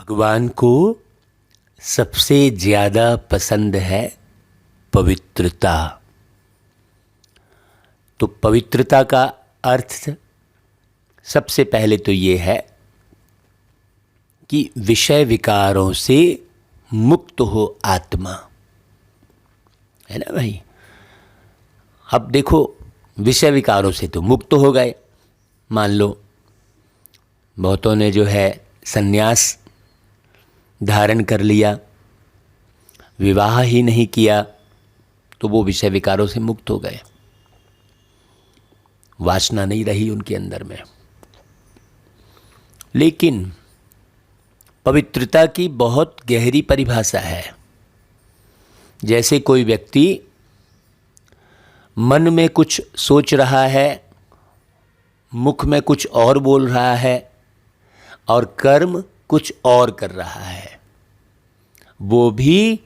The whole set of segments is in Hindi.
भगवान को सबसे ज़्यादा पसंद है पवित्रता। तो पवित्रता का अर्थ सबसे पहले तो ये है कि विषय विकारों से मुक्त हो आत्मा, है ना भाई। अब देखो, विषय विकारों से तो मुक्त हो गए, मान लो बहुतों ने जो है संन्यास धारण कर लिया, विवाह ही नहीं किया, तो वो विषय विकारों से मुक्त हो गए, वासना नहीं रही उनके अंदर में। लेकिन पवित्रता की बहुत गहरी परिभाषा है। जैसे कोई व्यक्ति मन में कुछ सोच रहा है, मुख में कुछ और बोल रहा है और कर्म कुछ और कर रहा है, वो भी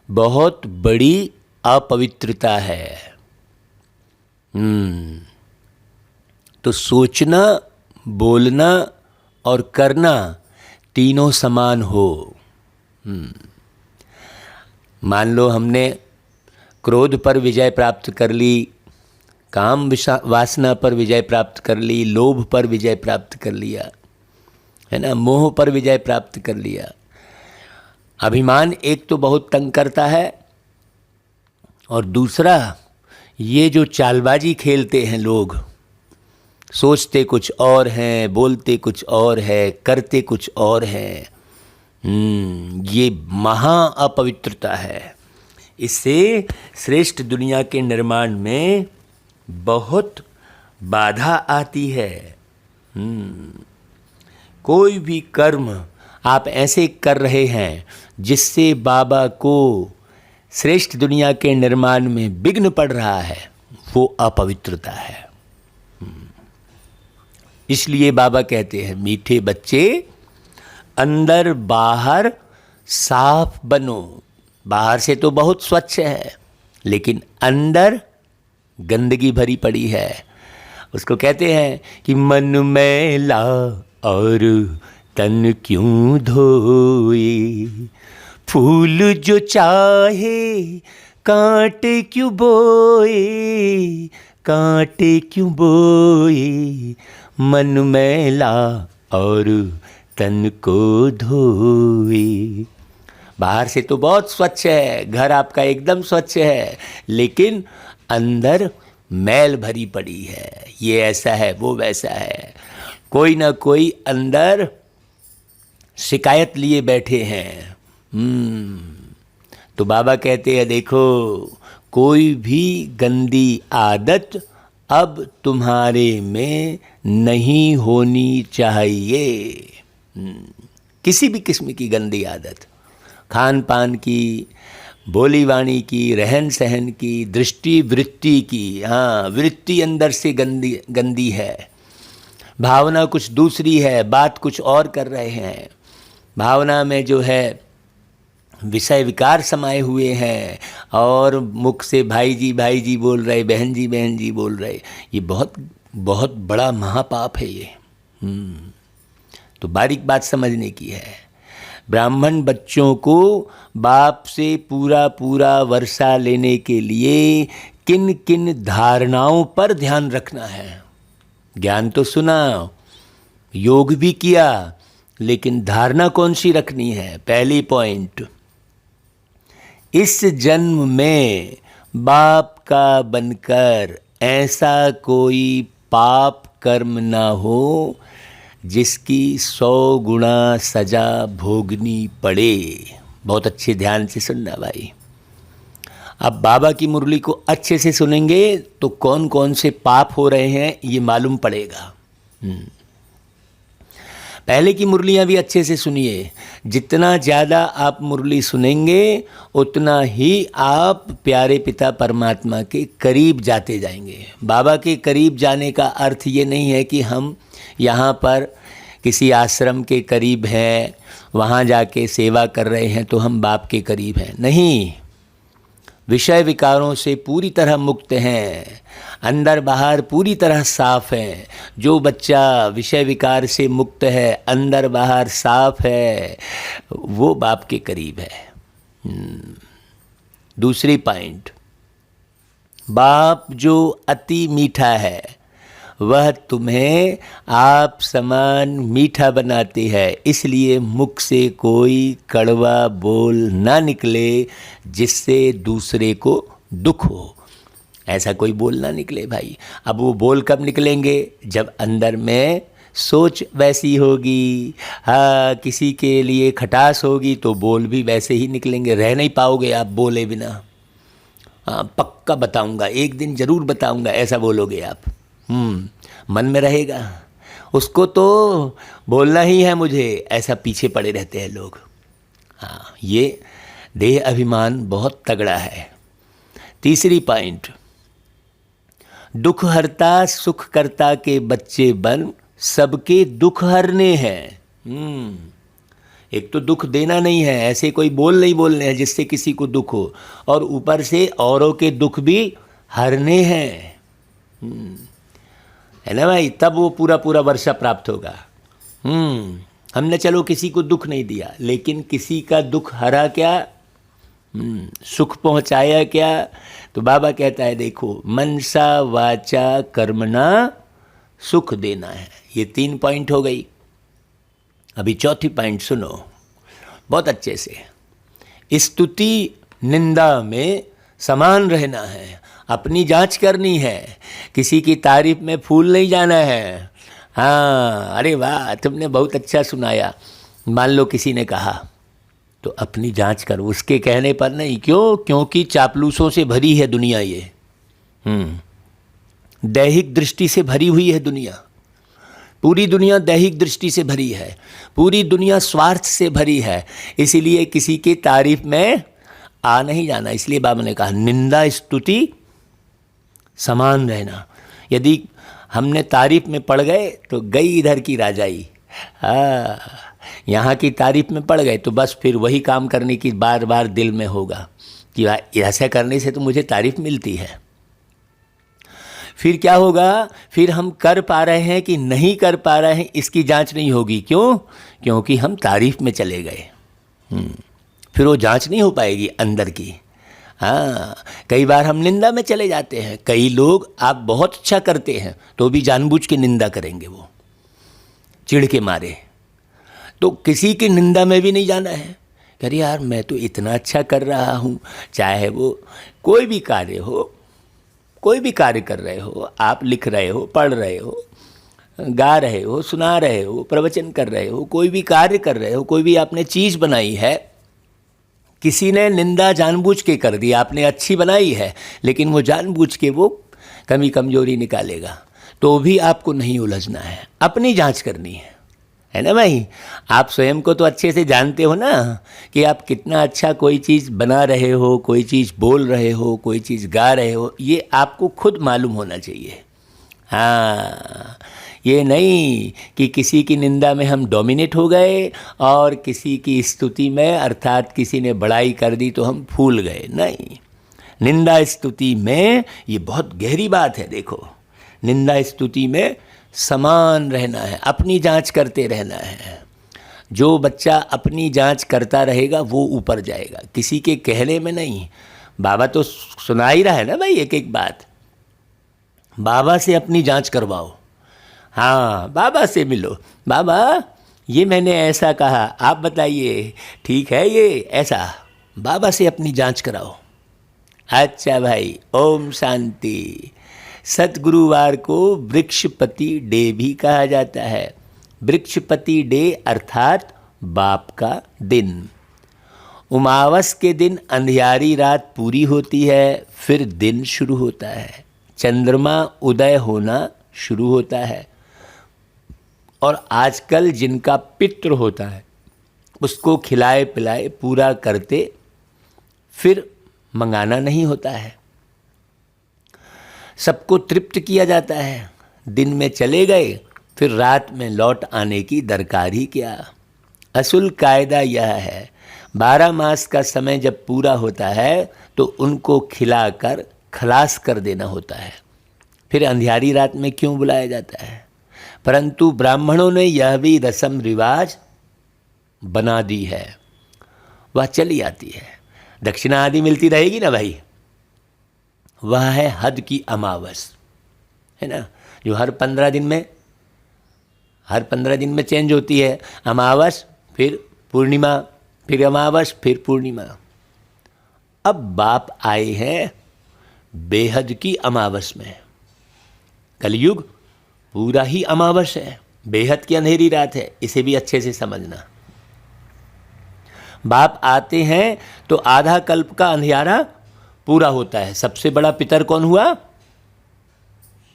बहुत बड़ी अपवित्रता है। तो सोचना, बोलना और करना तीनों समान हो। मान लो हमने क्रोध पर विजय प्राप्त कर ली, काम वासना पर विजय प्राप्त कर ली, लोभ पर विजय प्राप्त कर लिया, है ना, मोह पर विजय प्राप्त कर लिया। अभिमान एक तो बहुत तंग करता है, और दूसरा ये जो चालबाजी खेलते हैं लोग, सोचते कुछ और हैं, बोलते कुछ और है, करते कुछ और है, ये महा अपवित्रता है। इससे श्रेष्ठ दुनिया के निर्माण में बहुत बाधा आती है। कोई भी कर्म आप ऐसे कर रहे हैं जिससे बाबा को श्रेष्ठ दुनिया के निर्माण में विघ्न पड़ रहा है, वो अपवित्रता है। इसलिए बाबा कहते हैं, मीठे बच्चे अंदर बाहर साफ बनो। बाहर से तो बहुत स्वच्छ है, लेकिन अंदर गंदगी भरी पड़ी है। उसको कहते हैं कि मन मैला और तन क्यों धोए, फूल जो चाहे कांटे क्यों बोए, कांटे क्यों बोए, मन मैला और तन को धोए। बाहर से तो बहुत स्वच्छ है, घर आपका एकदम स्वच्छ है, लेकिन अंदर मैल भरी पड़ी है। ये ऐसा है, वो वैसा है, कोई ना कोई अंदर शिकायत लिए बैठे हैं। तो बाबा कहते हैं, देखो, कोई भी गंदी आदत अब तुम्हारे में नहीं होनी चाहिए। किसी भी किस्म की गंदी आदत, खान पान की, बोली वाणी की, रहन सहन की, दृष्टि वृत्ति की। हाँ, वृत्ति अंदर से गंदी है, भावना कुछ दूसरी है, बात कुछ और कर रहे हैं। भावना में जो है विषय विकार समाये हुए हैं, और मुख से भाई जी बोल रहे, बहन जी बोल रहे। ये बहुत बहुत बड़ा महापाप है ये। तो बारीक बात समझने की है। ब्राह्मण बच्चों को बाप से पूरा वर्षा लेने के लिए किन किन धारणाओं पर ध्यान रखना है। ज्ञान तो सुना, योग भी किया, लेकिन धारणा कौन सी रखनी है। पहली पॉइंट, इस जन्म में बाप का बनकर ऐसा कोई पाप कर्म ना हो जिसकी 100 गुना सजा भोगनी पड़े। बहुत अच्छे ध्यान से सुनना भाई। अब बाबा की मुरली को अच्छे से सुनेंगे तो कौन कौन से पाप हो रहे हैं ये मालूम पड़ेगा। पहले की मुरलियाँ भी अच्छे से सुनिए। जितना ज़्यादा आप मुरली सुनेंगे उतना ही आप प्यारे पिता परमात्मा के करीब जाते जाएंगे। बाबा के करीब जाने का अर्थ ये नहीं है कि हम यहाँ पर किसी आश्रम के करीब हैं, वहाँ जाके सेवा कर रहे हैं तो हम बाप के करीब हैं। नहीं, विषय विकारों से पूरी तरह मुक्त हैं, अंदर बाहर पूरी तरह साफ हैं। जो बच्चा विषय विकार से मुक्त है, अंदर बाहर साफ है, वो बाप के करीब है। दूसरी पॉइंट, बाप जो अति मीठा है वह तुम्हें आप समान मीठा बनाते हैं, इसलिए मुख से कोई कड़वा बोल ना निकले जिससे दूसरे को दुख हो। ऐसा कोई बोल ना निकले भाई। अब वो बोल कब निकलेंगे? जब अंदर में सोच वैसी होगी। हाँ, किसी के लिए खटास होगी तो बोल भी वैसे ही निकलेंगे। रह नहीं पाओगे आप बोले बिना। हाँ, पक्का बताऊंगा, एक दिन ज़रूर बताऊंगा, ऐसा बोलोगे आप। मन में रहेगा, उसको तो बोलना ही है मुझे, ऐसा पीछे पड़े रहते हैं लोग। हाँ, ये देह अभिमान बहुत तगड़ा है। तीसरी पॉइंट, दुख हरता सुख करता के बच्चे बन सबके दुख हरने हैं। एक तो दुख देना नहीं है, ऐसे कोई बोल नहीं बोलने हैं जिससे किसी को दुख हो, और ऊपर से औरों के दुख भी हरने हैं, है ना भाई? तब वो पूरा पूरा वर्षा प्राप्त होगा। हमने चलो किसी को दुख नहीं दिया, लेकिन किसी का दुख हरा क्या, सुख पहुंचाया क्या? तो बाबा कहता है देखो, मनसा वाचा कर्मणा सुख देना है। ये 3 पॉइंट हो गई। अभी चौथी पॉइंट सुनो बहुत अच्छे से। स्तुति निंदा में समान रहना है, अपनी जांच करनी है, किसी की तारीफ में फूल नहीं जाना है। हाँ, अरे वाह तुमने बहुत अच्छा सुनाया, मान लो किसी ने कहा, तो अपनी जांच करो, उसके कहने पर नहीं। क्यों? क्योंकि चापलूसों से भरी है दुनिया ये। दैहिक दृष्टि से भरी हुई है दुनिया। पूरी दुनिया दैहिक दृष्टि से भरी है, पूरी दुनिया स्वार्थ से भरी है। इसीलिए किसी की तारीफ में आ नहीं जाना। इसलिए बाबा ने कहा निंदा स्तुति समान रहना। यदि हमने तारीफ में पड़ गए तो गई इधर की राजाई। हाँ, यहाँ की तारीफ में पड़ गए तो बस फिर वही काम करने की बार बार दिल में होगा कि ऐसा करने से तो मुझे तारीफ मिलती है। फिर क्या होगा? फिर हम कर पा रहे हैं कि नहीं कर पा रहे हैं, इसकी जांच नहीं होगी। क्यों? क्योंकि हम तारीफ में चले गए। फिर वो जांच नहीं हो पाएगी अंदर की। हाँ, कई बार हम निंदा में चले जाते हैं। कई लोग आप बहुत अच्छा करते हैं तो भी जानबूझ के निंदा करेंगे, वो चिढ़ के मारे। तो किसी की निंदा में भी नहीं जाना है। अरे यार मैं तो इतना अच्छा कर रहा हूँ, चाहे वो कोई भी कार्य हो, कोई भी कार्य कर रहे हो, आप लिख रहे हो, पढ़ रहे हो, गा रहे हो, सुना रहे हो, प्रवचन कर रहे हो, कोई भी कार्य कर रहे हो, कोई भी आपने चीज़ बनाई है, किसी ने निंदा जानबूझ के कर दी, आपने अच्छी बनाई है, लेकिन वो जानबूझ के वो कमी कमजोरी निकालेगा, तो भी आपको नहीं उलझना है, अपनी जांच करनी है ना भाई? आप स्वयं को तो अच्छे से जानते हो ना कि आप कितना अच्छा कोई चीज़ बना रहे हो, कोई चीज़ बोल रहे हो, कोई चीज़ गा रहे हो, ये आपको खुद मालूम होना चाहिए। हाँ, ये नहीं कि किसी की निंदा में हम डोमिनेट हो गए और किसी की स्तुति में, अर्थात किसी ने बड़ाई कर दी तो हम फूल गए। नहीं, निंदा स्तुति में ये बहुत गहरी बात है। देखो, निंदा स्तुति में समान रहना है, अपनी जांच करते रहना है। जो बच्चा अपनी जांच करता रहेगा वो ऊपर जाएगा, किसी के कहने में नहीं। बाबा तो सुना ही रहा है ना भाई, एक एक बात। बाबा से अपनी जांच करवाओ। हाँ, बाबा से मिलो, बाबा ये मैंने ऐसा कहा, आप बताइए ठीक है ये ऐसा। बाबा से अपनी जांच कराओ। अच्छा भाई, ओम शांति। सतगुरुवार को वृक्षपति डे भी कहा जाता है। वृक्षपति डे अर्थात बाप का दिन। उमावस के दिन अंधियारी रात पूरी होती है, फिर दिन शुरू होता है, चंद्रमा उदय होना शुरू होता है। और आजकल जिनका पितृ होता है उसको खिलाए पिलाए पूरा करते, फिर मंगाना नहीं होता है। सबको तृप्त किया जाता है। दिन में चले गए, फिर रात में लौट आने की दरकार ही क्या। असल कायदा यह है, 12 मास का समय जब पूरा होता है तो उनको खिलाकर खलास कर देना होता है। फिर अंधियारी रात में क्यों बुलाया जाता है? परंतु ब्राह्मणों ने यह भी रस्म रिवाज बना दी है, वह चली आती है। दक्षिणा आदि मिलती रहेगी ना भाई, वह है हद की अमावस, है ना, जो हर 15 दिन में चेंज होती है। अमावस फिर पूर्णिमा, फिर अमावस फिर पूर्णिमा। अब बाप आए हैं बेहद की अमावस में। कलयुग पूरा ही अमावस है, बेहद की अंधेरी रात है, इसे भी अच्छे से समझना। बाप आते हैं तो आधा कल्प का अंधियारा पूरा होता है। सबसे बड़ा पितर कौन हुआ?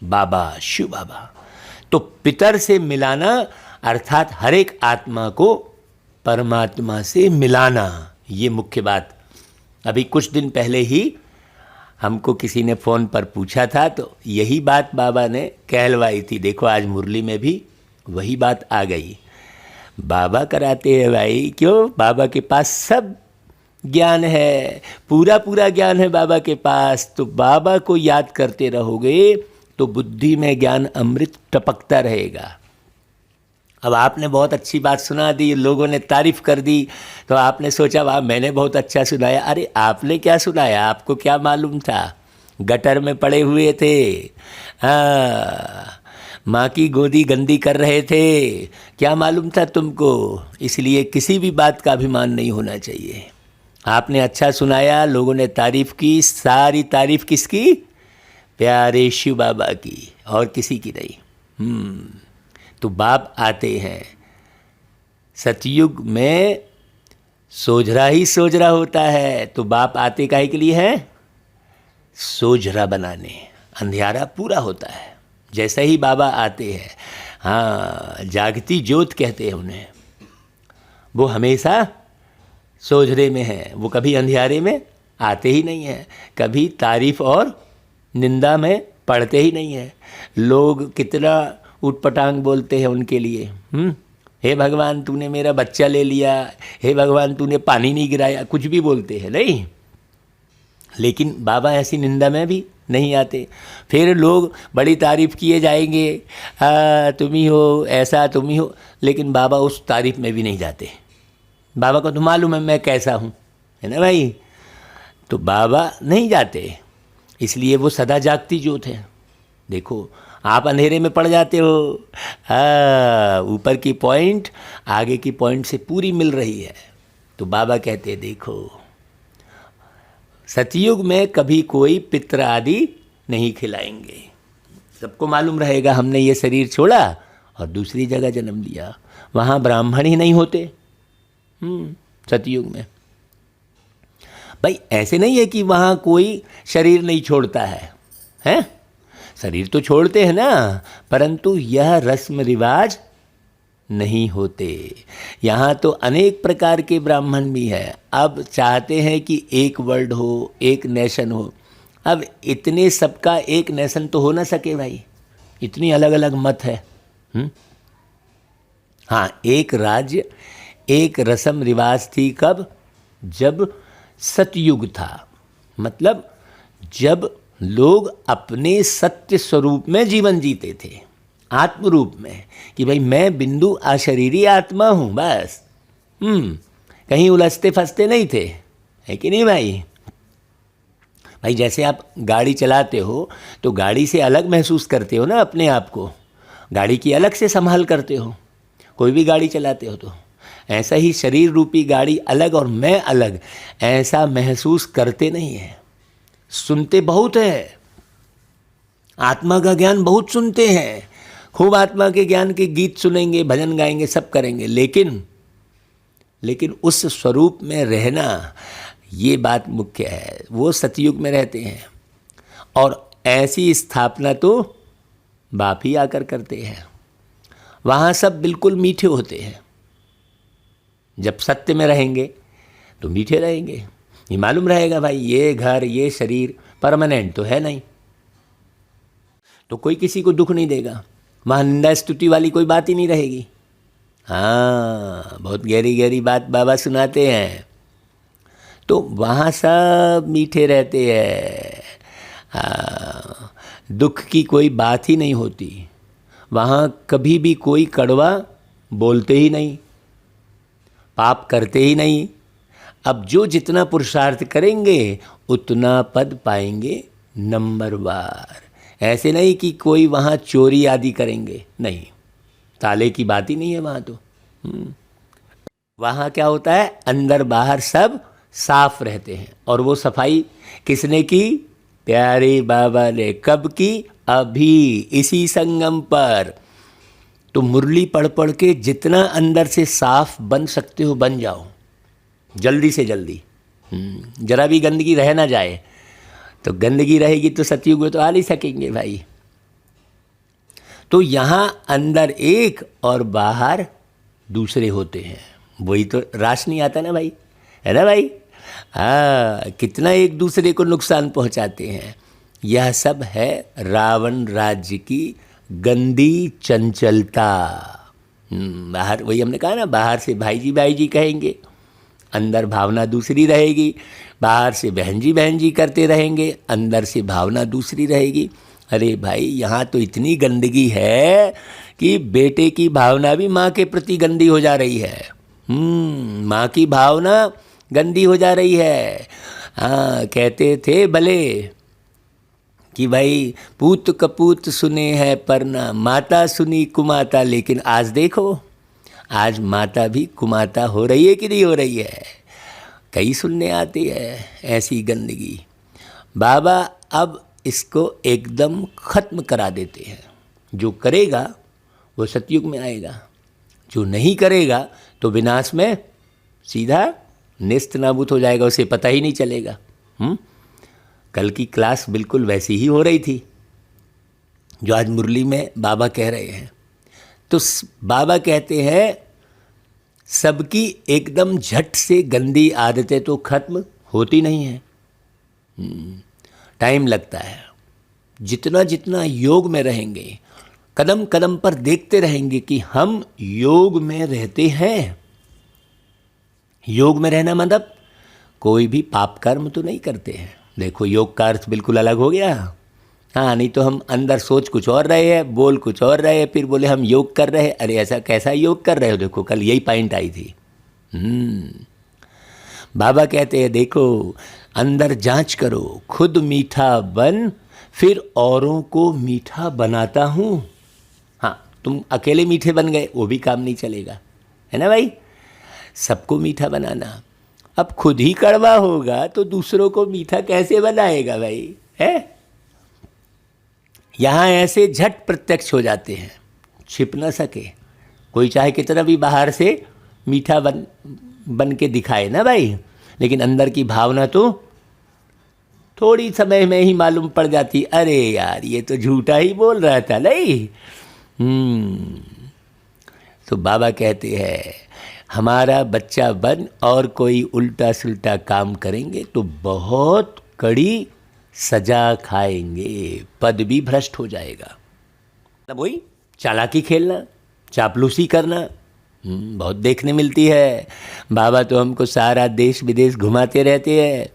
बाबा, शिव बाबा। तो पितर से मिलाना अर्थात हर एक आत्मा को परमात्मा से मिलाना, ये मुख्य बात। अभी कुछ दिन पहले ही हमको किसी ने फ़ोन पर पूछा था तो यही बात बाबा ने कहलवाई थी। देखो आज मुरली में भी वही बात आ गई। बाबा कराते हैं भाई, क्यों? बाबा के पास सब ज्ञान है, पूरा पूरा ज्ञान है बाबा के पास। तो बाबा को याद करते रहोगे तो बुद्धि में ज्ञान अमृत टपकता रहेगा। अब आपने बहुत अच्छी बात सुना दी, लोगों ने तारीफ कर दी, तो आपने सोचा वाह मैंने बहुत अच्छा सुनाया। अरे आपने क्या सुनाया, आपको क्या मालूम था? गटर में पड़े हुए थे, माँ की गोदी गंदी कर रहे थे, क्या मालूम था तुमको? इसलिए किसी भी बात का अभिमान नहीं होना चाहिए। आपने अच्छा सुनाया, लोगों ने तारीफ की, सारी तारीफ किसकी? प्यारे शिव बाबा की, और किसी की नहीं। तो बाप आते हैं। सतयुग में सोझरा ही सोझरा होता है, तो बाप आते काहे के लिए है? सोझरा बनाने, अंधियारा पूरा होता है। जैसे ही बाबा आते हैं, हाँ, जागती ज्योत कहते हैं उन्हें, वो हमेशा सोझरे में है, वो कभी अंधियारे में आते ही नहीं हैं, कभी तारीफ और निंदा में पढ़ते ही नहीं हैं। लोग कितना उटपटांग बोलते हैं उनके लिए। हे भगवान तूने मेरा बच्चा ले लिया, हे भगवान तूने पानी नहीं गिराया, कुछ भी बोलते हैं नहीं। लेकिन बाबा ऐसी निंदा में भी नहीं आते। फिर लोग बड़ी तारीफ किए जाएंगे, तुम ही हो ऐसा, तुम ही हो, लेकिन बाबा उस तारीफ में भी नहीं जाते। बाबा को तो मालूम है मैं कैसा हूँ, है ना भाई। तो बाबा नहीं जाते, इसलिए वो सदा जागती ज्योत है। देखो आप अंधेरे में पड़ जाते हो, ऊपर की पॉइंट आगे की पॉइंट से पूरी मिल रही है। तो बाबा कहते हैं देखो, सतयुग में कभी कोई पित्र आदि नहीं खिलाएंगे। सबको मालूम रहेगा हमने ये शरीर छोड़ा और दूसरी जगह जन्म लिया, वहाँ ब्राह्मण ही नहीं होते। सतयुग में भाई ऐसे नहीं है कि वहाँ कोई शरीर नहीं छोड़ता है, हैं? शरीर तो छोड़ते हैं ना, परंतु यह रस्म रिवाज नहीं होते। यहाँ तो अनेक प्रकार के ब्राह्मण भी हैं। अब चाहते हैं कि एक वर्ल्ड हो, एक नेशन हो। अब इतने सबका एक नेशन तो हो ना सके भाई, इतनी अलग अलग मत है। हाँ, एक राज्य, एक रस्म रिवाज थी। कब? जब सतयुग था, मतलब जब लोग अपने सत्य स्वरूप में जीवन जीते थे, आत्म रूप में, कि भाई मैं बिंदु अशरीरी आत्मा हूँ बस। कहीं उलझते फंसते नहीं थे, है कि नहीं भाई? भाई जैसे आप गाड़ी चलाते हो तो गाड़ी से अलग महसूस करते हो ना अपने आप को, गाड़ी की अलग से संभाल करते हो, कोई भी गाड़ी चलाते हो तो ऐसा ही शरीर रूपी गाड़ी अलग और मैं अलग ऐसा महसूस करते नहीं है। सुनते बहुत है, आत्मा का ज्ञान बहुत सुनते हैं, खूब आत्मा के ज्ञान के गीत सुनेंगे, भजन गाएंगे, सब करेंगे, लेकिन उस स्वरूप में रहना, ये बात मुख्य है। वो सतयुग में रहते हैं और ऐसी स्थापना तो बाप ही आकर करते हैं। वहाँ सब बिल्कुल मीठे होते हैं। जब सत्य में रहेंगे तो मीठे रहेंगे। ये मालूम रहेगा भाई ये घर, ये शरीर परमानेंट तो है नहीं, तो कोई किसी को दुख नहीं देगा। वहाँ निंदा स्तुति वाली कोई बात ही नहीं रहेगी। हाँ, बहुत गहरी गहरी बात बाबा सुनाते हैं। तो वहाँ सब मीठे रहते हैं, दुख की कोई बात ही नहीं होती, वहाँ कभी भी कोई कड़वा बोलते ही नहीं, पाप करते ही नहीं। अब जो जितना पुरुषार्थ करेंगे उतना पद पाएंगे नंबरवार। ऐसे नहीं कि कोई वहाँ चोरी आदि करेंगे, नहीं, ताले की बात ही नहीं है वहाँ तो। वहाँ क्या होता है, अंदर बाहर सब साफ रहते हैं। और वो सफाई किसने की, प्यारे बाबा ने। कब की, अभी इसी संगम पर। तो मुरली पढ़ पढ़ के जितना अंदर से साफ बन सकते हो बन जाओ, जल्दी से जल्दी। जरा भी गंदगी रह ना जाए। तो गंदगी रहेगी तो सतयुग में तो आ नहीं सकेंगे भाई। तो यहाँ अंदर एक और बाहर दूसरे होते हैं, वही तो रास नहीं आता ना भाई, है ना भाई। हाँ, कितना एक दूसरे को नुकसान पहुँचाते हैं। यह सब है रावण राज्य की गंदी चंचलता। बाहर वही हमने कहा ना, बाहर से भाई जी कहेंगे, अंदर भावना दूसरी रहेगी। बाहर से बहन जी करते रहेंगे, अंदर से भावना दूसरी रहेगी। अरे भाई, यहाँ तो इतनी गंदगी है कि बेटे की भावना भी माँ के प्रति गंदी हो जा रही है। माँ की भावना गंदी हो जा रही है। हाँ, कहते थे भले कि भाई पूत कपूत सुने हैं परना, माता सुनी कुमाता। लेकिन आज देखो, आज माता भी कुमाता हो रही है कि नहीं हो रही है। कई सुनने आती है ऐसी गंदगी। बाबा अब इसको एकदम ख़त्म करा देते हैं। जो करेगा वो सतयुग में आएगा, जो नहीं करेगा तो विनाश में सीधा नेस्त नाबूद हो जाएगा, उसे पता ही नहीं चलेगा। कल की क्लास बिल्कुल वैसी ही हो रही थी जो आज मुरली में बाबा कह रहे हैं। तो बाबा कहते हैं सबकी एकदम झट से गंदी आदतें तो खत्म होती नहीं हैं, टाइम लगता है। जितना जितना योग में रहेंगे, कदम कदम पर देखते रहेंगे कि हम योग में रहते हैं। योग में रहना मतलब कोई भी पाप कर्म तो नहीं करते हैं। देखो, योग का अर्थ बिल्कुल अलग हो गया। हाँ, नहीं तो हम अंदर सोच कुछ और रहे हैं, बोल कुछ और रहे हैं, फिर बोले हम योग कर रहे हैं। अरे ऐसा कैसा योग कर रहे हो? देखो, कल यही पॉइंट आई थी। बाबा कहते हैं देखो, अंदर जांच करो, खुद मीठा बन, फिर औरों को मीठा बनाता हूँ। हाँ, तुम अकेले मीठे बन गए वो भी काम नहीं चलेगा, है ना भाई। सबको मीठा बनाना। अब खुद ही कड़वा होगा तो दूसरों को मीठा कैसे बनाएगा भाई, है। यहाँ ऐसे झट प्रत्यक्ष हो जाते हैं, छिप न सके। कोई चाहे कितना भी बाहर से मीठा बन के दिखाए ना भाई, लेकिन अंदर की भावना तो थोड़ी समय में ही मालूम पड़ जाती। अरे यार, ये तो झूठा ही बोल रहा था नहीं। तो बाबा कहते हैं हमारा बच्चा बन और कोई उल्टा सुल्टा काम करेंगे तो बहुत कड़ी सजा खाएंगे, पद भी भ्रष्ट हो जाएगा। तब वही चालाकी खेलना, चापलूसी करना बहुत देखने मिलती है। बाबा तो हमको सारा देश विदेश घुमाते रहते हैं।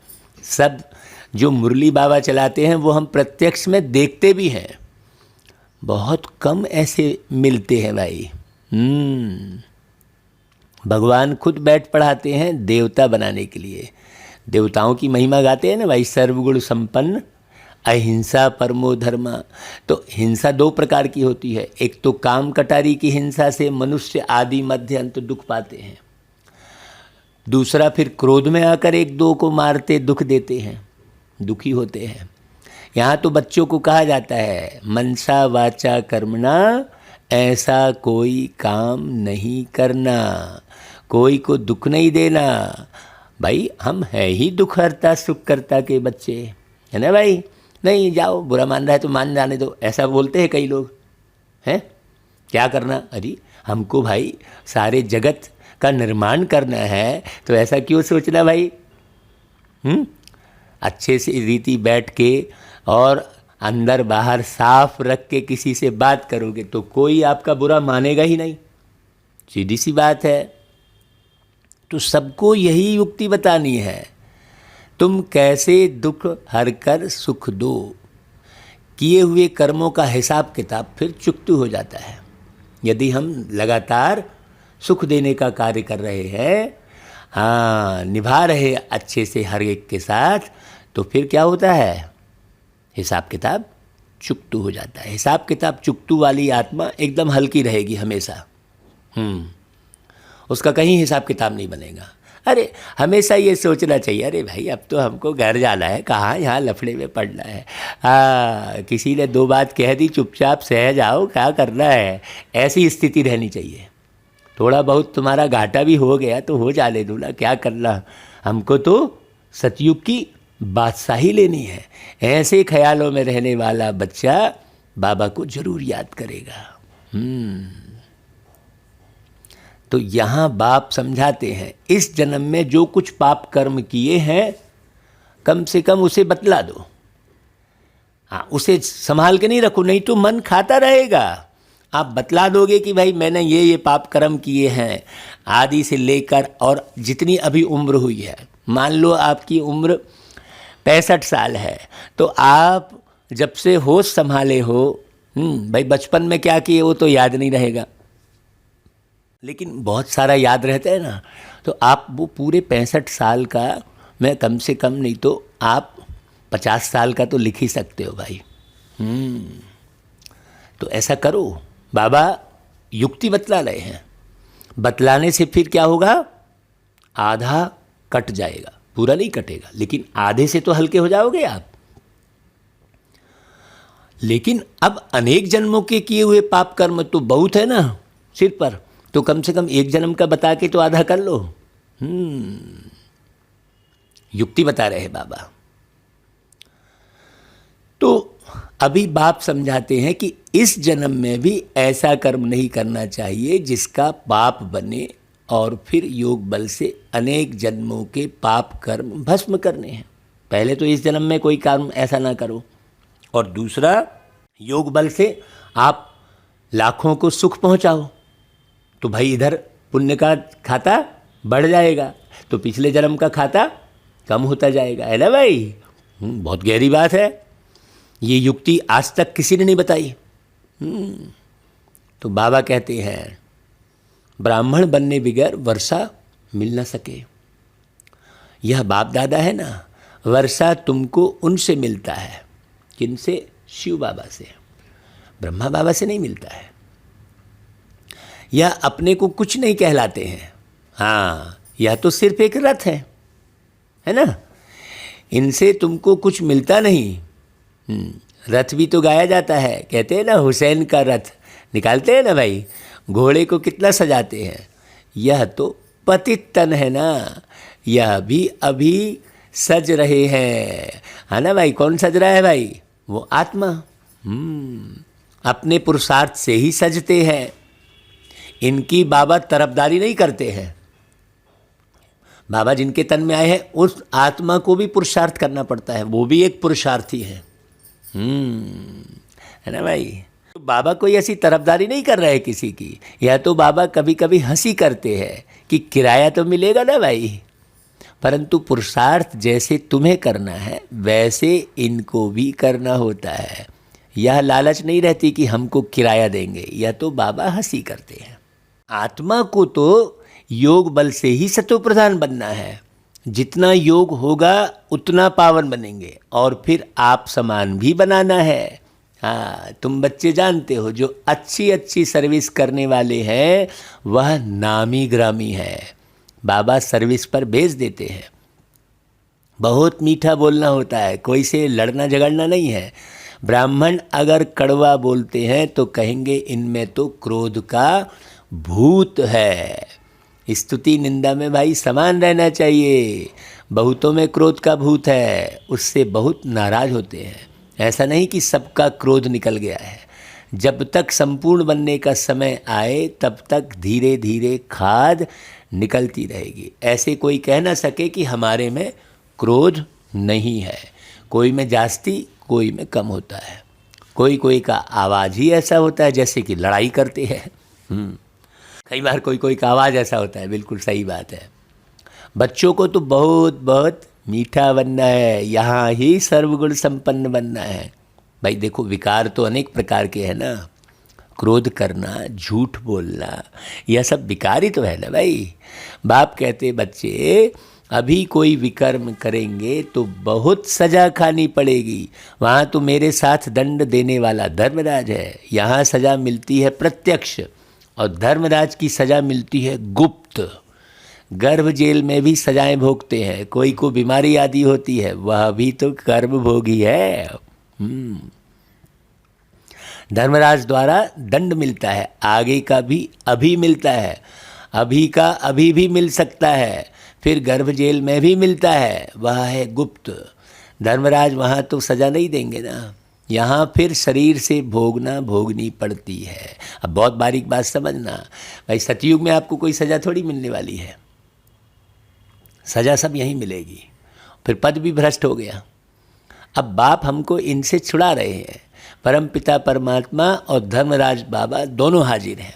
सब जो मुरली बाबा चलाते हैं वो हम प्रत्यक्ष में देखते भी हैं। बहुत कम ऐसे मिलते हैं भाई। भगवान खुद बैठ पढ़ाते हैं देवता बनाने के लिए। देवताओं की महिमा गाते हैं ना भाई, सर्वगुण संपन्न अहिंसा परमो धर्मा। तो हिंसा दो प्रकार की होती है। एक तो काम कटारी की हिंसा से मनुष्य आदि मध्य अंत दुख पाते हैं। दूसरा फिर क्रोध में आकर एक दो को मारते दुख देते हैं, दुखी होते हैं। यहाँ तो बच्चों को कहा जाता है मनसा वाचा कर्मणा, ऐसा कोई काम नहीं करना, कोई को दुख नहीं देना। भाई हम है ही दुख हरता सुख करता के बच्चे, है ना भाई। नहीं, जाओ, बुरा मान रहा है तो मान जाने दो, ऐसा बोलते हैं कई लोग, हैं। क्या करना? अरे हमको भाई सारे जगत का निर्माण करना है, तो ऐसा क्यों सोचना भाई। अच्छे से रीति बैठ के और अंदर बाहर साफ रख के किसी से बात करोगे तो कोई आपका बुरा मानेगा ही नहीं, सीधी सी बात है। तो सबको यही युक्ति बतानी है। तुम कैसे दुख हर कर सुख दो। किए हुए कर्मों का हिसाब किताब फिर चुकतू हो जाता है। यदि हम लगातार सुख देने का कार्य कर रहे हैं, हाँ, निभा रहे अच्छे से हर एक के साथ, तो फिर क्या होता है, हिसाब किताब चुकतू हो जाता है। हिसाब किताब चुकतू वाली आत्मा एकदम हल्की रहेगी हमेशा। उसका कहीं हिसाब किताब नहीं बनेगा। अरे हमेशा ये सोचना चाहिए, अरे भाई अब तो हमको घर जाना है, कहाँ यहाँ लफड़े में पड़ना है। किसी ने दो बात कह दी, चुपचाप सह जाओ, क्या करना है, ऐसी स्थिति रहनी चाहिए। थोड़ा बहुत तुम्हारा घाटा भी हो गया तो हो जाने दो ना, क्या करना, हमको तो सतयुग की बादशाही लेनी है। ऐसे ख्यालों में रहने वाला बच्चा बाबा को जरूर याद करेगा। तो यहाँ बाप समझाते हैं, इस जन्म में जो कुछ पाप कर्म किए हैं कम से कम उसे बतला दो। हाँ, उसे संभाल के नहीं रखो, नहीं तो मन खाता रहेगा। आप बतला दोगे कि भाई मैंने ये पाप कर्म किए हैं आदि से लेकर और जितनी अभी उम्र हुई है। मान लो आपकी उम्र 65 साल है, तो आप जब से होश संभाले हो, भाई बचपन में क्या किए वो तो याद नहीं रहेगा, लेकिन बहुत सारा याद रहता है ना। तो आप वो पूरे 65 साल का, मैं कम से कम नहीं तो आप 50 साल का तो लिख ही सकते हो भाई। तो ऐसा करो, बाबा युक्ति बतला रहे हैं। बतलाने से फिर क्या होगा, आधा कट जाएगा, पूरा नहीं कटेगा, लेकिन आधे से तो हल्के हो जाओगे आप। लेकिन अब अनेक जन्मों के किए हुए पाप कर्म तो बहुत है ना सिर पर, तो कम से कम एक जन्म का बता के तो आधा कर लो। युक्ति बता रहे हैं बाबा। तो अभी बाप समझाते हैं कि इस जन्म में भी ऐसा कर्म नहीं करना चाहिए जिसका पाप बने, और फिर योग बल से अनेक जन्मों के पाप कर्म भस्म करने हैं। पहले तो इस जन्म में कोई कर्म ऐसा ना करो, और दूसरा योग बल से आप लाखों को सुख पहुंचाओ, तो भाई इधर पुण्य का खाता बढ़ जाएगा, तो पिछले जन्म का खाता कम होता जाएगा, है ना भाई। बहुत गहरी बात है। ये युक्ति आज तक किसी ने नहीं बताई। तो बाबा कहते हैं, ब्राह्मण बनने बगैर वर्षा मिल न सके। यह बाप दादा है ना, वर्षा तुमको उनसे मिलता है। किनसे? शिव बाबा से, ब्रह्मा बाबा से नहीं मिलता है। यह अपने को कुछ नहीं कहलाते हैं। हाँ, यह तो सिर्फ एक रथ है ना। इनसे तुमको कुछ मिलता नहीं। रथ भी तो गाया जाता है, कहते हैं ना हुसैन का रथ निकालते हैं ना भाई, घोड़े को कितना सजाते हैं। यह तो पतित तन है ना, यह भी अभी सज रहे हैं, है ना भाई। कौन सज रहा है भाई? वो आत्मा। अपने पुरुषार्थ से ही सजते हैं। इनकी बाबा तरफदारी नहीं करते हैं। बाबा जिनके तन में आए हैं उस आत्मा को भी पुरुषार्थ करना पड़ता है, वो भी एक पुरुषार्थी है ना भाई। तो बाबा कोई ऐसी तरफदारी नहीं कर रहे है किसी की। या तो बाबा कभी कभी हंसी करते हैं कि किराया तो मिलेगा ना भाई, परंतु पुरुषार्थ जैसे तुम्हें करना है वैसे इनको भी करना होता है। यह लालच नहीं रहती कि हमको किराया देंगे, यह तो बाबा हंसी करते हैं। आत्मा को तो योग बल से ही सतो प्रधान बनना है। जितना योग होगा उतना पावन बनेंगे, और फिर आप समान भी बनाना है। हाँ, तुम बच्चे जानते हो जो अच्छी अच्छी सर्विस करने वाले हैं वह नामी ग्रामी है। बाबा सर्विस पर भेज देते हैं। बहुत मीठा बोलना होता है, कोई से लड़ना झगड़ना नहीं है। ब्राह्मण अगर कड़वा बोलते हैं तो कहेंगे इनमें तो क्रोध का भूत है। स्तुति निंदा में भाई समान रहना चाहिए। बहुतों में क्रोध का भूत है, उससे बहुत नाराज होते हैं। ऐसा नहीं कि सबका क्रोध निकल गया है। जब तक संपूर्ण बनने का समय आए तब तक धीरे धीरे खाद निकलती रहेगी। ऐसे कोई कह ना सके कि हमारे में क्रोध नहीं है। कोई में जास्ती, कोई में कम होता है। कोई कोई का आवाज़ ही ऐसा होता है जैसे कि लड़ाई करते हैं। कई बार कोई कोई का आवाज़ ऐसा होता है। बिल्कुल सही बात है। बच्चों को तो बहुत बहुत मीठा बनना है, यहाँ ही सर्वगुण संपन्न बनना है। भाई देखो, विकार तो अनेक प्रकार के हैं ना, क्रोध करना, झूठ बोलना, यह सब विकार ही तो है ना भाई। बाप कहते बच्चे अभी कोई विकर्म करेंगे तो बहुत सजा खानी पड़ेगी। वहाँ तो मेरे साथ दंड देने वाला धर्मराज है, यहाँ सजा मिलती है प्रत्यक्ष, और धर्मराज की सजा मिलती है गुप्त। गर्भ जेल में भी सजाएं भोगते हैं, कोई को बीमारी आदि होती है, वह भी तो कर्म भोगी है। धर्मराज द्वारा दंड मिलता है, आगे का भी अभी मिलता है, अभी का अभी भी मिल सकता है, फिर गर्भ जेल में भी मिलता है, वह है गुप्त। धर्मराज वहाँ तो सज़ा नहीं देंगे ना, यहाँ फिर शरीर से भोगनी पड़ती है। अब बहुत बारीक बात समझना भाई, सतयुग में आपको कोई सज़ा थोड़ी मिलने वाली है, सज़ा सब यहीं मिलेगी, फिर पद भी भ्रष्ट हो गया। अब बाप हमको इनसे छुड़ा रहे हैं, परम पिता परमात्मा और धर्मराज बाबा दोनों हाजिर हैं।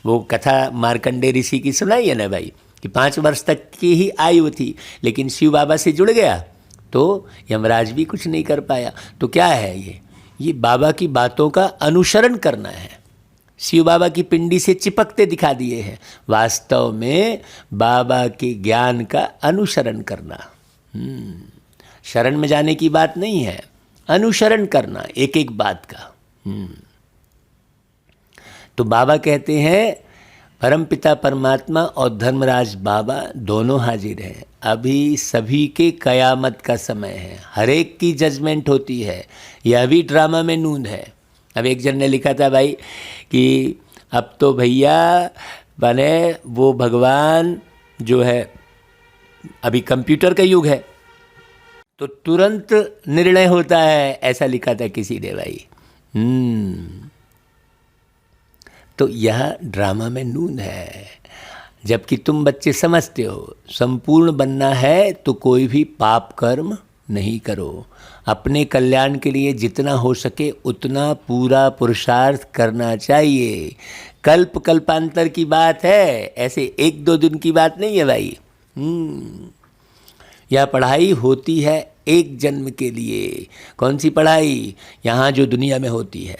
वो कथा मार्कंडे ऋषि की सुनाई है ना भाई, कि 5 वर्ष तक की ही आयु थी, लेकिन शिव बाबा से जुड़ गया तो यमराज भी कुछ नहीं कर पाया। तो क्या है ये बाबा की बातों का अनुसरण करना है। शिव बाबा की पिंडी से चिपकते दिखा दिए हैं, वास्तव में बाबा के ज्ञान का अनुसरण करना। शरण में जाने की बात नहीं है, अनुसरण करना एक एक बात का। तो बाबा कहते हैं परम पिता परमात्मा और धर्मराज बाबा दोनों हाजिर हैं। अभी सभी के कयामत का समय है, हर एक की जजमेंट होती है, यह भी ड्रामा में नूंद है। अब एक जन ने लिखा था भाई कि अब तो भैया बने वो भगवान जो है, अभी कंप्यूटर का युग है तो तुरंत निर्णय होता है, ऐसा लिखा था किसी ने भाई। तो यह ड्रामा में नून है, जबकि तुम बच्चे समझते हो संपूर्ण बनना है तो कोई भी पाप कर्म नहीं करो, अपने कल्याण के लिए जितना हो सके उतना पूरा पुरुषार्थ करना चाहिए। कल्प कल्पांतर की बात है, ऐसे 1-2 दिन की बात नहीं है भाई। यह पढ़ाई होती है एक जन्म के लिए। कौन सी पढ़ाई? यहाँ जो दुनिया में होती है,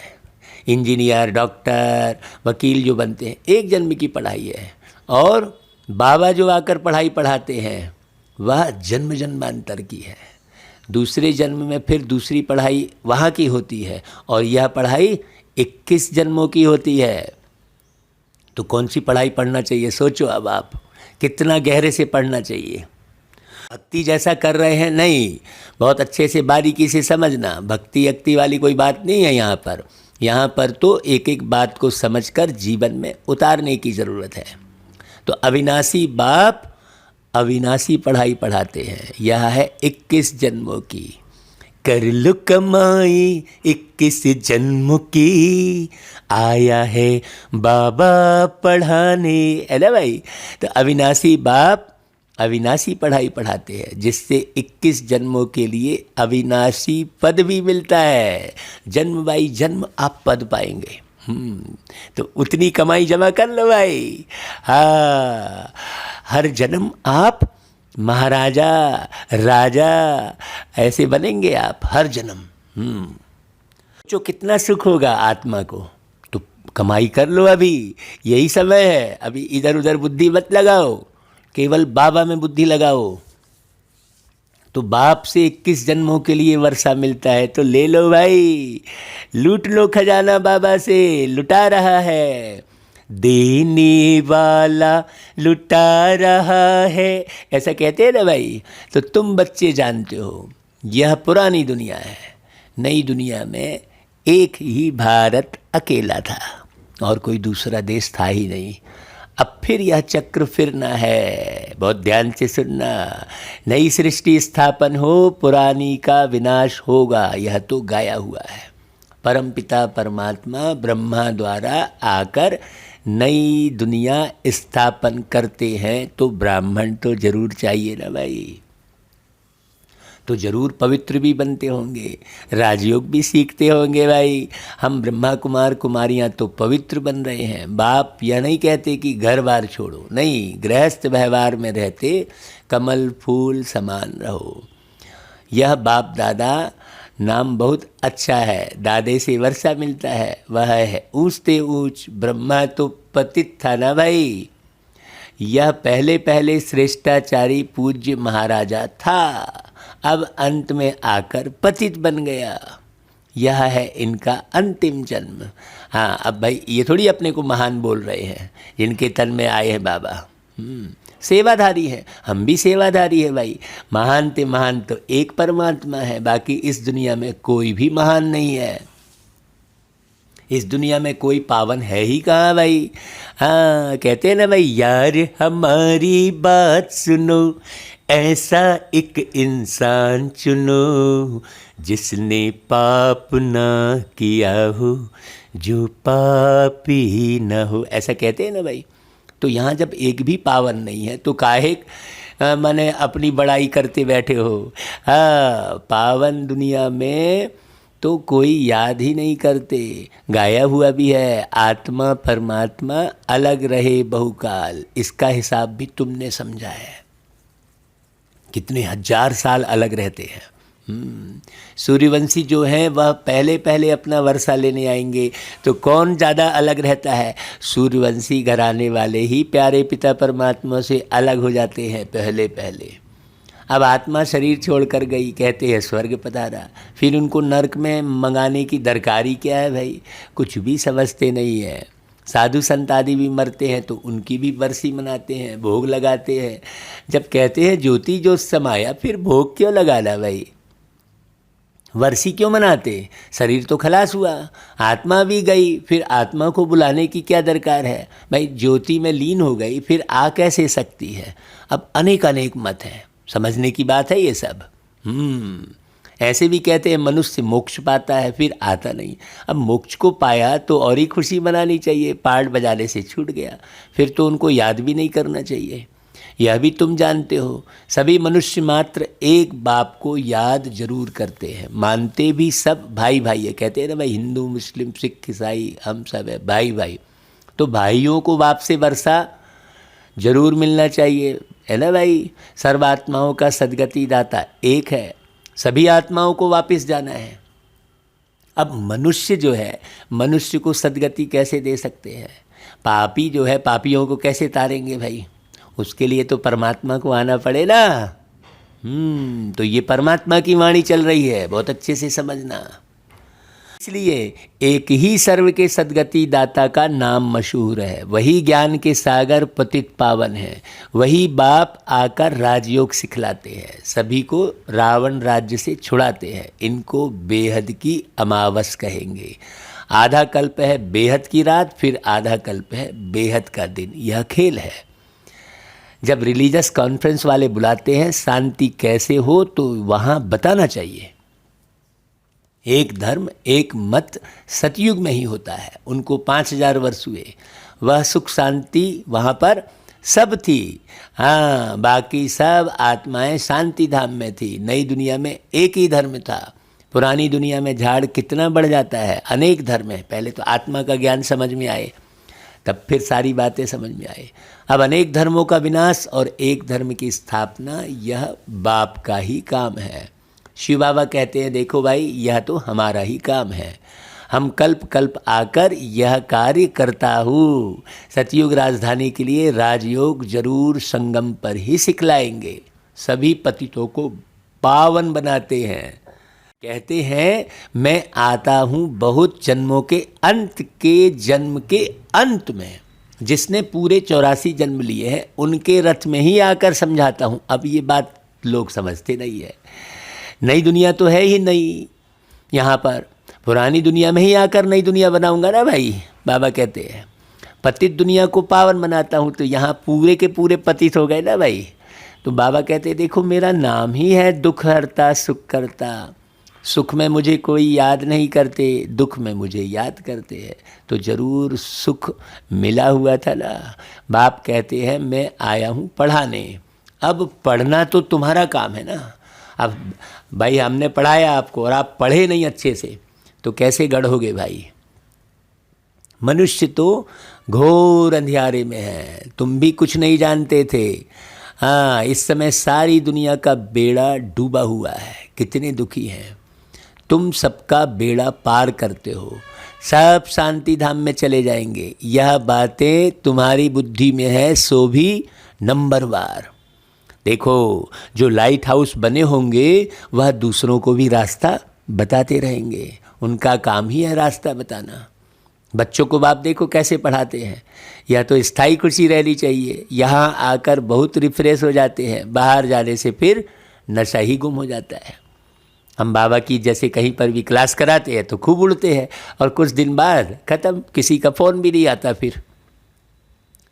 इंजीनियर, डॉक्टर, वकील जो बनते हैं, एक जन्म की पढ़ाई है। और बाबा जो आकर पढ़ाई पढ़ाते हैं वह जन्म जन्मांतर की है। दूसरे जन्म में फिर दूसरी पढ़ाई वहाँ की होती है, और यह पढ़ाई 21 जन्मों की होती है। तो कौन सी पढ़ाई पढ़ना चाहिए? सोचो अब आप, कितना गहरे से पढ़ना चाहिए। भक्ति जैसा कर रहे हैं नहीं, बहुत अच्छे से बारीकी से समझना। भक्ति अक्ति वाली कोई बात नहीं है यहाँ पर। यहाँ पर तो एक एक बात को समझकर जीवन में उतारने की ज़रूरत है। तो अविनाशी बाप अविनाशी पढ़ाई पढ़ाते हैं। यह है 21 जन्मों की। कर लो कमाई 21 जन्मों की, आया है बाबा पढ़ाने, है ना भाई। तो अविनाशी बाप अविनाशी पढ़ाई पढ़ाते हैं, जिससे 21 जन्मों के लिए अविनाशी पद भी मिलता है। जन्म बाई जन्म आप पद पाएंगे। तो उतनी कमाई जमा कर लो भाई। हाँ, हर जन्म आप महाराजा राजा ऐसे बनेंगे आप हर जन्म। जो कितना सुख होगा आत्मा को। तो कमाई कर लो, अभी यही समय है। अभी इधर उधर बुद्धि मत लगाओ, केवल बाबा में बुद्धि लगाओ। तो बाप से 21 जन्मों के लिए वर्षा मिलता है, तो ले लो भाई, लूट लो खजाना। बाबा से लुटा रहा है, देने वाला लुटा रहा है, ऐसा कहते हैं ना भाई। तो तुम बच्चे जानते हो यह पुरानी दुनिया है। नई दुनिया में एक ही भारत अकेला था और कोई दूसरा देश था ही नहीं। अब फिर यह चक्र फिरना है, बहुत ध्यान से सुनना। नई सृष्टि स्थापन हो, पुरानी का विनाश होगा, यह तो गाया हुआ है। परमपिता परमात्मा ब्रह्मा द्वारा आकर नई दुनिया स्थापन करते हैं, तो ब्राह्मण तो जरूर चाहिए ना भाई। तो जरूर पवित्र भी बनते होंगे, राजयोग भी सीखते होंगे भाई। हम ब्रह्मा कुमार कुमारियाँ तो पवित्र बन रहे हैं। बाप यह नहीं कहते कि घर बार छोड़ो, नहीं, गृहस्थ व्यवहार में रहते कमल फूल समान रहो। यह बाप दादा नाम बहुत अच्छा है, दादे से वर्षा मिलता है, वह है ऊंचते ऊंच। ब्रह्मा तो पतित था ना भाई, यह पहले पहले श्रेष्ठाचारी पूज्य महाराजा था, अब अंत में आकर पतित बन गया। यह है इनका अंतिम जन्म। हाँ, अब भाई ये थोड़ी अपने को महान बोल रहे हैं, जिनके तन में आए हैं बाबा। सेवाधारी है, हम भी सेवाधारी है भाई। महान ते महान तो एक परमात्मा है, बाकी इस दुनिया में कोई भी महान नहीं है। इस दुनिया में कोई पावन है ही कहाँ भाई। हाँ, कहते हैं ना भाई, यार हमारी बात सुनो, ऐसा एक इंसान चुनो जिसने पाप ना किया हो, जो पापी न हो, ऐसा कहते हैं ना भाई। तो यहाँ जब एक भी पावन नहीं है तो काहे माने अपनी बड़ाई करते बैठे हो। हाँ, पावन दुनिया में तो कोई याद ही नहीं करते। गाया हुआ भी है, आत्मा परमात्मा अलग रहे बहुकाल, इसका हिसाब भी तुमने समझा है। कितने हजार साल अलग रहते हैं। सूर्यवंशी जो हैं वह पहले पहले अपना वर्षा लेने आएंगे, तो कौन ज़्यादा अलग रहता है? सूर्यवंशी घराने वाले ही प्यारे पिता परमात्मा से अलग हो जाते हैं पहले पहले। अब आत्मा शरीर छोड़कर गई, कहते हैं स्वर्ग पधारा, फिर उनको नरक में मंगाने की दरकारी क्या है भाई? कुछ भी समझते नहीं है। साधु संत आदि भी मरते हैं तो उनकी भी बरसी मनाते हैं, भोग लगाते हैं। जब कहते हैं ज्योति जो समाया, फिर भोग क्यों लगाना भाई? वर्षी क्यों मनाते? शरीर तो खलास हुआ, आत्मा भी गई, फिर आत्मा को बुलाने की क्या दरकार है भाई? ज्योति में लीन हो गई, फिर आ कैसे सकती है? अब अनेक अनेक मत हैं, समझने की बात है ये सब। ऐसे भी कहते हैं मनुष्य मोक्ष पाता है फिर आता नहीं। अब मोक्ष को पाया तो और ही खुशी मनानी चाहिए, पार्ट बजाने से छूट गया फिर तो उनको याद भी नहीं करना चाहिए। यह भी तुम जानते हो, सभी मनुष्य मात्र एक बाप को याद जरूर करते हैं, मानते भी सब भाई भाई है। कहते हैं ना भाई, हिंदू मुस्लिम सिख ईसाई हम सब है भाई भाई। तो भाइयों को बाप से वर्षा जरूर मिलना चाहिए, है ना भाई। सर्वात्माओं का सदगति दाता एक है, सभी आत्माओं को वापस जाना है। अब मनुष्य जो है, मनुष्य को सदगति कैसे दे सकते हैं? पापी जो है, पापियों को कैसे तारेंगे भाई? उसके लिए तो परमात्मा को आना पड़े ना। तो ये परमात्मा की वाणी चल रही है, बहुत अच्छे से समझना। इसलिए एक ही सर्व के सदगति दाता का नाम मशहूर है, वही ज्ञान के सागर पतित पावन है, वही बाप आकर राजयोग सिखलाते हैं, सभी को रावण राज्य से छुड़ाते हैं। इनको बेहद की अमावस कहेंगे। आधा कल्प है बेहद की रात, फिर आधा कल्प है बेहद का दिन। यह खेल है। जब रिलीजियस कॉन्फ्रेंस वाले बुलाते हैं शांति कैसे हो, तो वहाँ बताना चाहिए एक धर्म एक मत सतयुग में ही होता है। उनको 5000 वर्ष हुए, वह सुख शांति वहाँ पर सब थी। हाँ, बाकी सब आत्माएं शांति धाम में थी। नई दुनिया में एक ही धर्म था। पुरानी दुनिया में झाड़ कितना बढ़ जाता है, अनेक धर्म है। पहले तो आत्मा का ज्ञान समझ में आए, तब फिर सारी बातें समझ में आए। अब अनेक धर्मों का विनाश और एक धर्म की स्थापना, यह बाप का ही काम है। शिव बाबा कहते हैं, देखो भाई, यह तो हमारा ही काम है, हम कल्प कल्प आकर यह कार्य करता हूँ। सतयुग राजधानी के लिए राजयोग जरूर संगम पर ही सिखलाएंगे। सभी पतितों को पावन बनाते हैं। कहते हैं, मैं आता हूँ बहुत जन्मों के अंत के जन्म के अंत में। जिसने पूरे 84 जन्म लिए हैं उनके रथ में ही आकर समझाता हूँ। अब ये बात लोग समझते नहीं है। नई दुनिया तो है ही नहीं यहाँ पर, पुरानी दुनिया में ही आकर नई दुनिया बनाऊंगा ना भाई। बाबा कहते हैं पतित दुनिया को पावन बनाता हूँ, तो यहाँ पूरे के पूरे पतित हो गए ना भाई। तो बाबा कहते हैं, देखो मेरा नाम ही है दुख हरता सुख करता। सुख में मुझे कोई याद नहीं करते, दुख में मुझे याद करते हैं, तो जरूर सुख मिला हुआ था ना। बाप कहते हैं, मैं आया हूँ पढ़ाने। अब पढ़ना तो तुम्हारा काम है ना। अब भाई हमने पढ़ाया आपको और आप पढ़े नहीं अच्छे से तो कैसे गढ़ोगे भाई। मनुष्य तो घोर अंधियारे में है, तुम भी कुछ नहीं जानते थे। हाँ, इस समय सारी दुनिया का बेड़ा डूबा हुआ है, कितने दुखी हैं। तुम सबका बेड़ा पार करते हो, सब शांति धाम में चले जाएंगे। यह बातें तुम्हारी बुद्धि में है सो भी नंबरवार। देखो, जो लाइट हाउस बने होंगे वह दूसरों को भी रास्ता बताते रहेंगे, उनका काम ही है रास्ता बताना। बच्चों को बाप देखो कैसे पढ़ाते हैं, या तो स्थायी कुर्सी रहनी चाहिए, यहाँ आकर बहुत रिफ्रेश हो जाते हैं, बाहर जाने से फिर नशा ही गुम हो जाता है। हम बाबा की जैसे कहीं पर भी क्लास कराते हैं तो खूब उड़ते हैं और कुछ दिन बाद ख़त्म, किसी का फ़ोन भी नहीं आता। फिर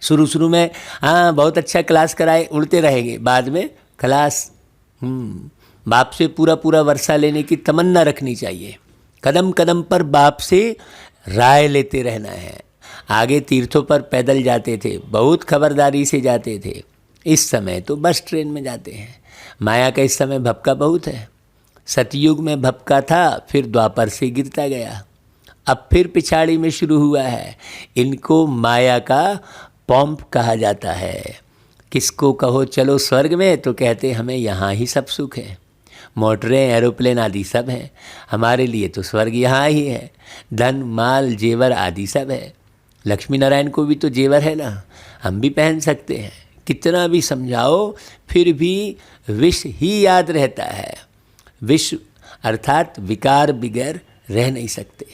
शुरू में हाँ बहुत अच्छा क्लास कराए, उड़ते रहेंगे, बाद में क्लास बाप से पूरा वर्षा लेने की तमन्ना रखनी चाहिए। कदम कदम पर बाप से राय लेते रहना है। आगे तीर्थों पर पैदल जाते थे, बहुत खबरदारी से जाते थे, इस समय तो बस ट्रेन में जाते हैं। माया का इस समय भपका बहुत है। सतयुग में भपका था, फिर द्वापर से गिरता गया, अब फिर पिछाड़ी में शुरू हुआ है। इनको माया का पंप कहा जाता है। किसको कहो चलो स्वर्ग में तो कहते हमें यहाँ ही सब सुख है, मोटरें एरोप्लेन आदि सब हैं, हमारे लिए तो स्वर्ग यहाँ ही है, धन माल जेवर आदि सब है। लक्ष्मी नारायण को भी तो जेवर है ना, हम भी पहन सकते हैं। कितना भी समझाओ फिर भी विष ही याद रहता है। विष अर्थात विकार बिगैर रह नहीं सकते।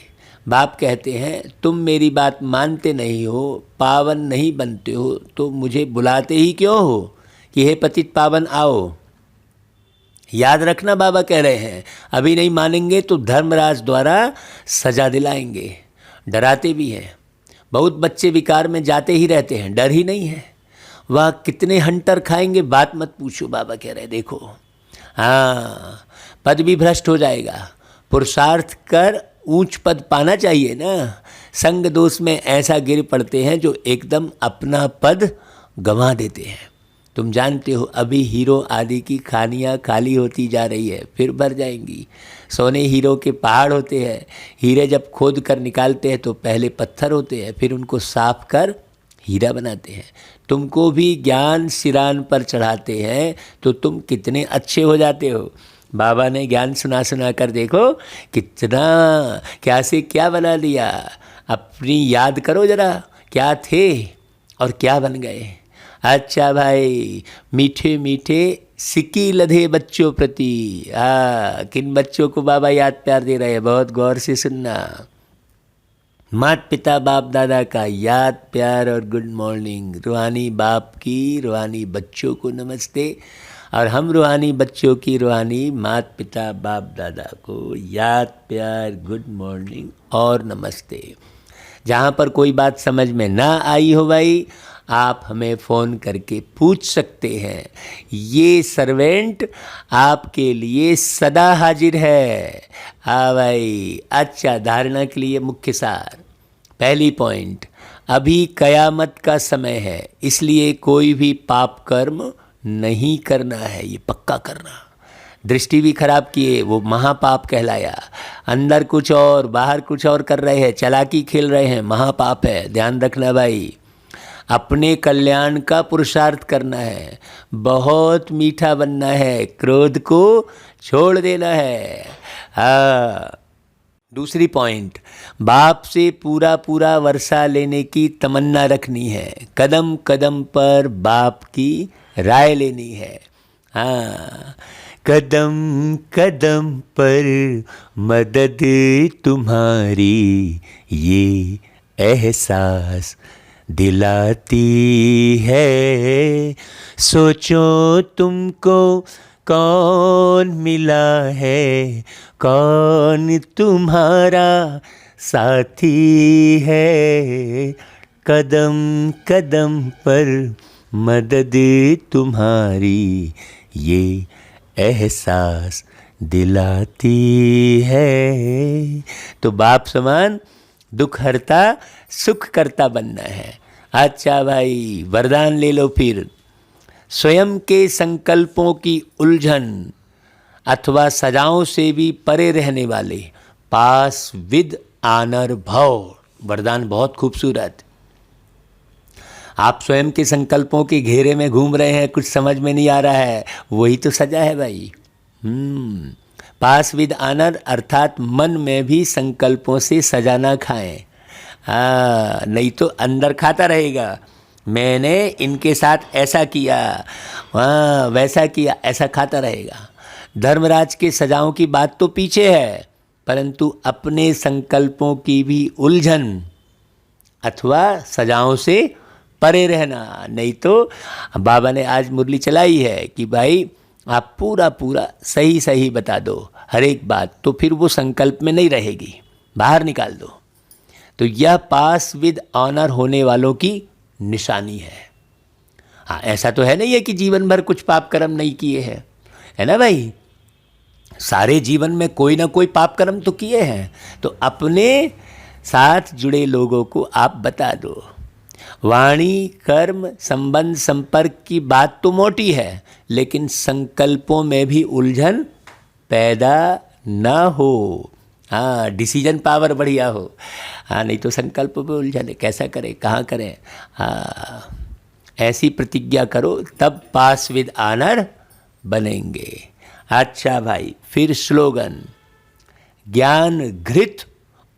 बाप कहते हैं तुम मेरी बात मानते नहीं हो, पावन नहीं बनते हो, तो मुझे बुलाते ही क्यों हो कि हे पतित पावन आओ। याद रखना बाबा कह रहे हैं, अभी नहीं मानेंगे तो धर्मराज द्वारा सजा दिलाएंगे। डराते भी हैं, बहुत बच्चे विकार में जाते ही रहते हैं, डर ही नहीं है। वह कितने हंटर खाएंगे बात मत पूछो, बाबा कह रहे देखो। हाँ, पद भी भ्रष्ट हो जाएगा, पुरुषार्थ कर ऊंच पद पाना चाहिए ना। संग दोष में ऐसा गिर पड़ते हैं जो एकदम अपना पद गंवा देते हैं। तुम जानते हो अभी हीरो आदि की खानियाँ खाली होती जा रही है, फिर भर जाएंगी। सोने हीरो के पहाड़ होते हैं, हीरे जब खोद कर निकालते हैं तो पहले पत्थर होते हैं, फिर उनको साफ कर हीरा बनाते हैं। तुमको भी ज्ञान सिरान पर चढ़ाते हैं तो तुम कितने अच्छे हो जाते हो। बाबा ने ज्ञान सुना सुना कर देखो कितना क्या से क्या बना लिया। अपनी याद करो जरा, क्या थे और क्या बन गए। अच्छा भाई, मीठे मीठे सिक्की लधे बच्चों प्रति, किन बच्चों को बाबा याद प्यार दे रहे हैं, बहुत गौर से सुनना। माता पिता बाप दादा का याद प्यार और गुड मॉर्निंग। रूहानी बाप की रूहानी बच्चों को नमस्ते, और हम रूहानी बच्चों की रूहानी माता पिता बाप दादा को याद प्यार गुड मॉर्निंग और नमस्ते। जहाँ पर कोई बात समझ में ना आई हो भाई, आप हमें फ़ोन करके पूछ सकते हैं। ये सर्वेंट आपके लिए सदा हाजिर है। हाँ भाई, अच्छा, धारणा के लिए मुख्य सार। पहली पॉइंट, अभी कयामत का समय है, इसलिए कोई भी पाप कर्म नहीं करना है, ये पक्का करना। दृष्टि भी खराब किए, वो महापाप कहलाया। अंदर कुछ और बाहर कुछ और कर रहे हैं, चालाकी खेल रहे हैं, महापाप है, ध्यान रखना भाई। अपने कल्याण का पुरुषार्थ करना है, बहुत मीठा बनना है, क्रोध को छोड़ देना है। हाँ, दूसरी पॉइंट, बाप से पूरा वर्षा लेने की तमन्ना रखनी है, कदम कदम पर बाप की राय लेनी है। हाँ, कदम कदम पर मदद तुम्हारी ये एहसास दिलाती है। सोचो तुमको कौन मिला है, कौन तुम्हारा साथी है। कदम कदम पर मदद तुम्हारी ये एहसास दिलाती है। तो बाप समान दुख हरता सुख करता बनना है। अच्छा भाई, वरदान ले लो फिर। स्वयं के संकल्पों की उलझन अथवा सजाओं से भी परे रहने वाले, पास विद आनर भव। वरदान बहुत खूबसूरत। आप स्वयं के संकल्पों के घेरे में घूम रहे हैं, कुछ समझ में नहीं आ रहा है, वही तो सजा है भाई। पास विद आनर अर्थात मन में भी संकल्पों से सजा ना खाएं। नहीं तो अंदर खाता रहेगा, मैंने इनके साथ ऐसा किया, वैसा किया, ऐसा खाता रहेगा। धर्मराज के सजाओं की बात तो पीछे है, परंतु अपने संकल्पों की भी उलझन अथवा सजाओं से परे रहना। नहीं तो बाबा ने आज मुरली चलाई है कि भाई आप पूरा पूरा सही सही बता दो हर एक बात, तो फिर वो संकल्प में नहीं रहेगी, बाहर निकाल दो। तो यह पास विद ऑनर होने वालों की निशानी है। हाँ, ऐसा तो है नहीं है कि जीवन भर कुछ पाप कर्म नहीं किए हैं, है ना भाई। सारे जीवन में कोई ना कोई पाप कर्म तो किए हैं। तो अपने साथ जुड़े लोगों को आप बता दो। वाणी कर्म संबंध संपर्क की बात तो मोटी है, लेकिन संकल्पों में भी उलझन पैदा ना हो। हाँ, डिसीजन पावर बढ़िया हो। हाँ, नहीं तो संकल्प में उलझन है, कैसा करें, कहाँ करें। हाँ, ऐसी प्रतिज्ञा करो, तब पास विद आनर बनेंगे। अच्छा भाई, फिर स्लोगन, ज्ञान घृत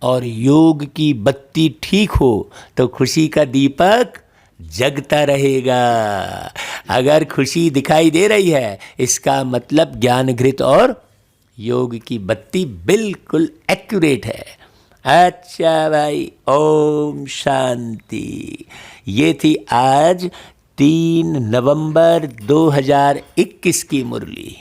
और योग की बत्ती ठीक हो तो खुशी का दीपक जगता रहेगा। अगर खुशी दिखाई दे रही है, इसका मतलब ज्ञान घृत और योग की बत्ती बिल्कुल एक्यूरेट है। अच्छा भाई, ओम शांति। ये थी आज 3 नवंबर 2021 की मुरली।